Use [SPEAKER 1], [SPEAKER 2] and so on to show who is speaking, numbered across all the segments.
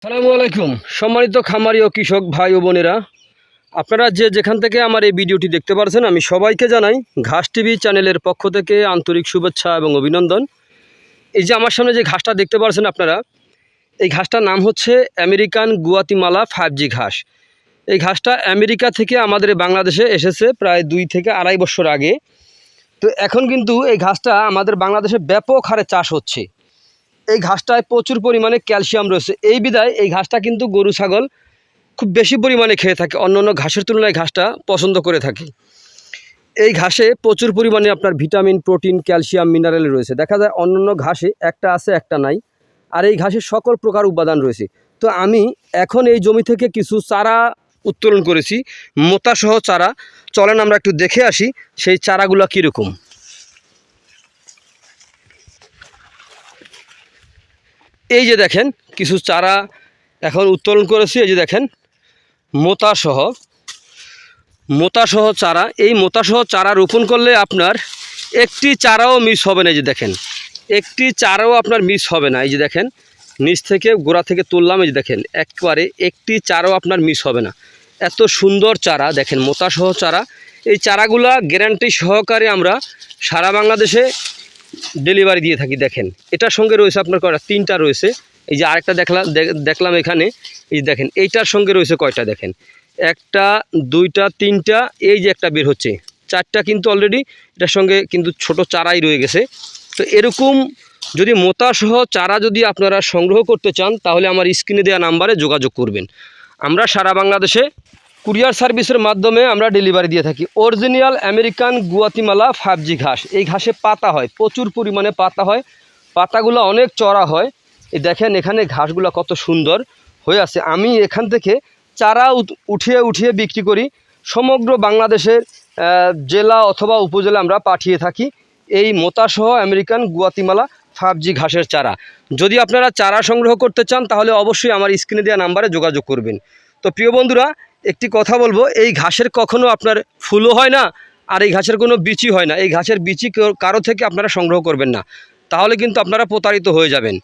[SPEAKER 1] আসসালামু আলাইকুম সম্মানিত খামারি ও কৃষক ভাই ও বোনেরা, আপনারা যেখান থেকে আমার এই ভিডিওটি দেখতে পাচ্ছেন আমি সবাইকে জানাই ঘাস টিভি চ্যানেলের পক্ষ থেকে আন্তরিক শুভেচ্ছা এবং অভিনন্দন। এই যে আমার সামনে যে ঘাসটা দেখতে পাচ্ছেন আপনারা, এই ঘাসটার নাম হচ্ছে আমেরিকান গুয়াতিমালা 5G ঘাস। এই ঘাসটা আমেরিকা থেকে আমাদের বাংলাদেশে এসেছে প্রায় 2 থেকে আড়াই বছর আগে। তো এখন কিন্তু এই ঘাসটা আমাদের বাংলাদেশে ব্যাপক হারে চাষ হচ্ছে। এই ঘাসটায় প্রচুর পরিমাণে ক্যালসিয়াম রয়েছে, এই বিধায় এই ঘাসটা কিন্তু গরু ছাগল খুব বেশি পরিমাণে খেয়ে থাকে, অন্যান্য ঘাসের তুলনায় ঘাসটা পছন্দ করে থাকে। এই ঘাসে প্রচুর পরিমাণে আপনার ভিটামিন, প্রোটিন, ক্যালসিয়াম, মিনারেল রয়েছে। দেখা যায় অন্যান্য ঘাসে একটা আছে একটা নাই, আর এই ঘাসে সকল প্রকার উপাদান রয়েছে। তো আমি এখন এই জমি থেকে কিছু চারা উত্তোলন করেছি, মোতাসহ চারা। চলেন আমরা একটু দেখে আসি সেই চারাগুলো কীরকম। এই যে দেখেন কিছু চারা এখন উত্তোলন করেছি। এই যে দেখেন মোতাসহ চারা। এই মোতাসহ চারা রোপণ করলে আপনার একটি চারাও মিস হবে না। এই যে দেখেন একটি চারাও আপনার মিস হবে না। এই যে দেখেন নিচ থেকে গোড়া থেকে তুললাম, এই যে দেখেন একবারে একটি চারাও আপনার মিস হবে না। এত সুন্দর চারা দেখেন, মোতাসহ চারা। এই চারাগুলা গ্যারান্টি সহকারে আমরা সারা বাংলাদেশে ডেলিভারি দিয়ে থাকি। দেখেন এটার সঙ্গে রয়েছে আপনার কয়টা, 3টা রয়েছে। এই যে আরেকটা দেখলাম এখানে, এই দেখেন এইটার সঙ্গে রয়েছে কয়টা, দেখেন 1টা 2টা 3টা, এই যে একটা বের হচ্ছে 4টা কিন্তু অলরেডি এটার সঙ্গে কিন্তু ছোট চারাই রয়ে গেছে। তো এরকম যদি মোতাসহ চারা যদি আপনারা সংগ্রহ করতে চান তাহলে আমার স্ক্রিনে দেওয়া নাম্বারে যোগাযোগ করবেন। আমরা সারা বাংলাদেশে কুরিয়ার সার্ভিসের মাধ্যমে আমরা ডেলিভারি দিয়ে থাকি। অরিজিনাল আমেরিকান গুয়াতিমালা 5G ঘাস। এই ঘাসে পাতা হয়, প্রচুর পরিমাণে পাতা হয়, পাতাগুলো অনেক চড়া হয়। এই দেখেন এখানে ঘাসগুলো কত সুন্দর হয়ে আছে। আমি এখান থেকে চারা উঠিয়ে বিক্রি করি। সমগ্র বাংলাদেশের জেলা অথবা উপজেলা আমরা পাঠিয়ে থাকি এই মোতাসহ আমেরিকান গুয়াতিমালা 5G ঘাসের চারা। যদি আপনারা চারা সংগ্রহ করতে চান তাহলে অবশ্যই আমার স্ক্রিনে দেওয়া নাম্বারে যোগাযোগ করবেন। তো প্রিয় বন্ধুরা, একটি কথা বলবো, এই ঘাসের কখনো আপনার ফুলও হয় না, আর এই ঘাসের কোনো বিচি হয় না। এই ঘাসের বিচি কারো থেকে আপনারা সংগ্রহ করবেন না, তাহলে কিন্তু আপনারা প্রতারিত হয়ে যাবেন।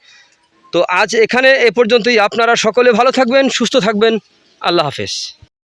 [SPEAKER 1] তো আজ এখানে এ পর্যন্তই। আপনারা সকলে ভালো থাকবেন, সুস্থ থাকবেন। আল্লাহ হাফেজ।